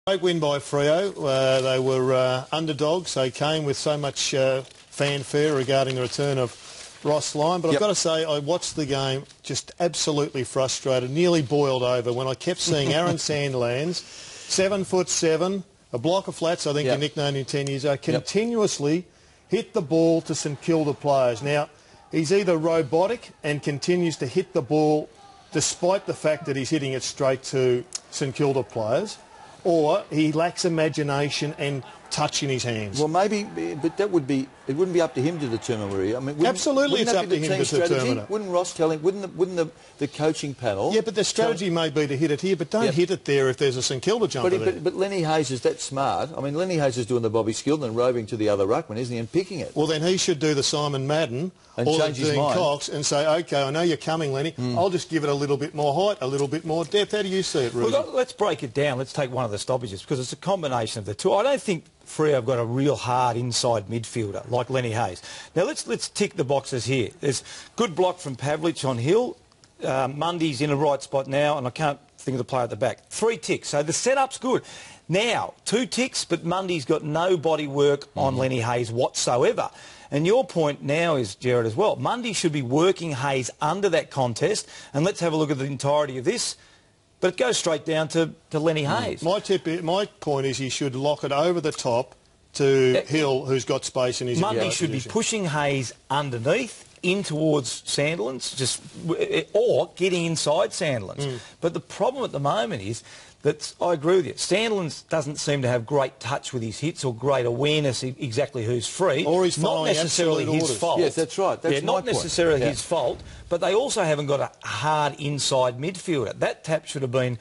Great win by Freo. They were underdogs. They came with so much fanfare regarding the return of Ross Lyon. But I've got to say, I watched the game just absolutely frustrated, nearly boiled over when I kept seeing Aaron Sandlands, 7'7", a block of flats, I think you nicknamed him 10 years ago, continuously hit the ball to St Kilda players. Now, he's either robotic and continues to hit the ball despite the fact that he's hitting it straight to St Kilda players, or he lacks imagination and touch in his hands. Well, maybe, but it wouldn't be up to him to determine where he... I mean, absolutely it's up to him to determine it. Wouldn't Ross tell him, wouldn't the coaching panel... Yeah, but the strategy may be to hit it here, but don't hit it there if there's a St Kilda jumper there. But Lenny Hayes is that smart. I mean, Lenny Hayes is doing the Bobby Skilton and roving to the other ruckman, isn't he, and picking it. Well, then he should do the Simon Madden and or change the Dean Cox and say, OK, I know you're coming, Lenny, I'll just give it a little bit more height, a little bit more depth. How do you see it, Rudy? Well, let's break it down. Let's take one of the stoppages, because it's a combination of the two. I don't think Freo have got a real hard inside midfielder like Lenny Hayes. Now let's tick the boxes here. There's good block from Pavlich on Hill. Mundy's in the right spot now, and I can't think of the player at the back. 3 ticks, so the setup's good. Now, 2 ticks, but Mundy's got no body work on Lenny Hayes whatsoever. And your point now is, Gerard, as well, Mundy should be working Hayes under that contest, and let's have a look at the entirety of this. But it goes straight down to Lenny Hayes. My point is he should lock it over the top to Hill, who's got space in his... Mundy should be pushing Hayes underneath, in towards Sandlands, or getting inside Sandlands. But the problem at the moment is that, I agree with you, Sandlands doesn't seem to have great touch with his hits or great awareness exactly who's free. Or he's not necessarily his fault. Yes, that's right. That's not necessarily his fault, but they also haven't got a hard inside midfielder. That tap should have been...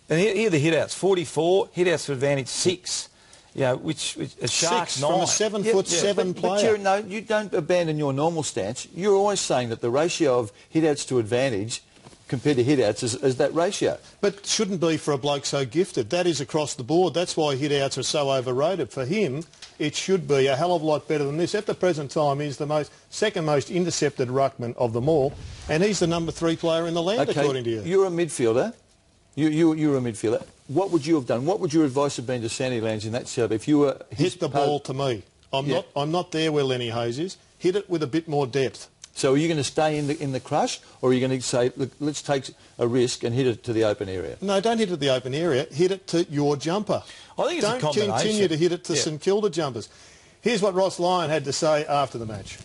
And here are the hit-outs, 44, hit-outs for advantage 6. You know, which a Sharks 6 from a 7'7" player. But no, you don't abandon your normal stance. You're always saying that the ratio of hit-outs to advantage compared to hit-outs is that ratio. But shouldn't be for a bloke so gifted. That is across the board. That's why hit-outs are so overrated. For him, it should be a hell of a lot better than this. At the present time, he's the second most intercepted ruckman of them all, and he's the number 3 player in the land, according to you. You're a midfielder. You're a midfielder. What would you have done? What would your advice have been to Sandi Lands in that setup if you were... Hit the ball to me. I'm not there where Lenny Hayes is. Hit it with a bit more depth. So are you going to stay in the crush, or are you going to say, look, let's take a risk and hit it to the open area? No, don't hit it to the open area. Hit it to your jumper. I think it's a combination. Don't continue to hit it to St Kilda jumpers. Here's what Ross Lyon had to say after the match.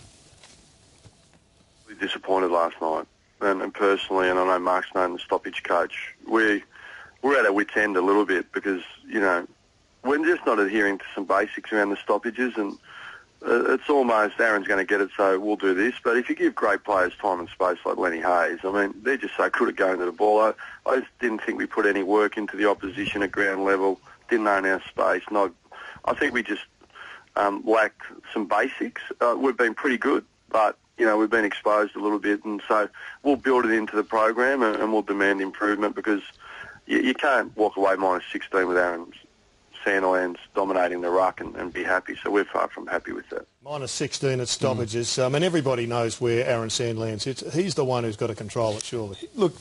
Disappointed last night, and personally, and I know Mark's known the stoppage coach, we're at our wit's end a little bit because, you know, we're just not adhering to some basics around the stoppages, and it's almost Aaron's going to get it, so we'll do this. But if you give great players time and space like Lenny Hayes, I mean, they're just so good at going to the ball. I just didn't think we put any work into the opposition at ground level, didn't own our space. And I think we just lacked some basics. We've been pretty good, but, you know, we've been exposed a little bit, and so we'll build it into the program and we'll demand improvement because you can't walk away -16 with Aaron Sandlands dominating the ruck and be happy. So we're far from happy with that. -16 at stoppages. I mean, everybody knows where Aaron Sandlands is. He's the one who's got to control it, surely. Look,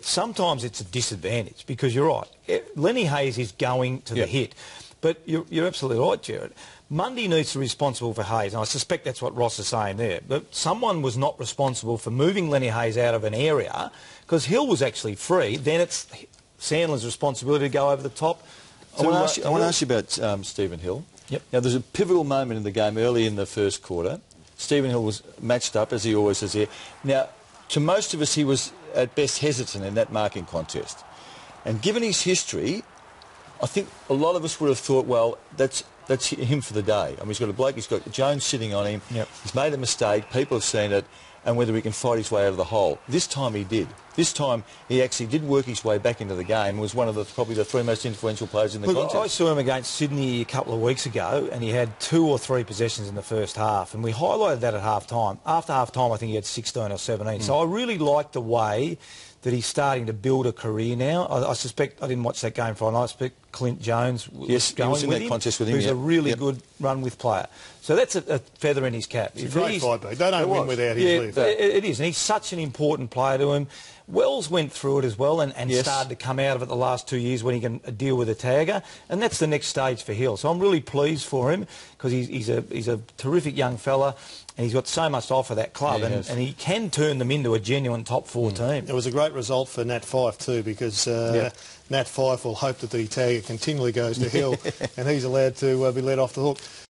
sometimes it's a disadvantage because you're right. Lenny Hayes is going to the hit. But you're absolutely right, Gerard. Mundy needs to be responsible for Hayes, and I suspect that's what Ross is saying there. But someone was not responsible for moving Lenny Hayes out of an area because Hill was actually free. Then it's Sandler's responsibility to go over the top. I want to ask you about Stephen Hill. Yep. Now, there's a pivotal moment in the game early in the first quarter. Stephen Hill was matched up, as he always says here. Now, to most of us, he was at best hesitant in that marking contest. And given his history, I think a lot of us would have thought, well, that's him for the day. I mean, he's got a bloke, he's got Jones sitting on him. Yep. He's made a mistake, people have seen it, and whether he can fight his way out of the hole. This time he did. This time he actually did work his way back into the game and was one of probably the 3 most influential players in the contest. I saw him against Sydney a couple of weeks ago, and he had 2 or 3 possessions in the first half, and we highlighted that at half-time. After half-time, I think he had 16 or 17. So I really liked the way that he's starting to build a career now. I suspect, I didn't watch that game Friday night, I suspect Clint Jones was he was in with that him, contest with him, who's yep. a really Yep. good run-with player. So that's a feather in his cap. It's a great fight, but they don't win without his lead. It is, and he's such an important player to him. Wells went through it as well and started to come out of it the last 2 years when he can deal with a tagger, and that's the next stage for Hill. So I'm really pleased for him because he's a terrific young fella, and he's got so much to offer that club, and he can turn them into a genuine top 4 team. It was a great result for Nat Fyfe too, because Nat Fyfe will hope that the tagger continually goes to Hill and he's allowed to be let off the hook.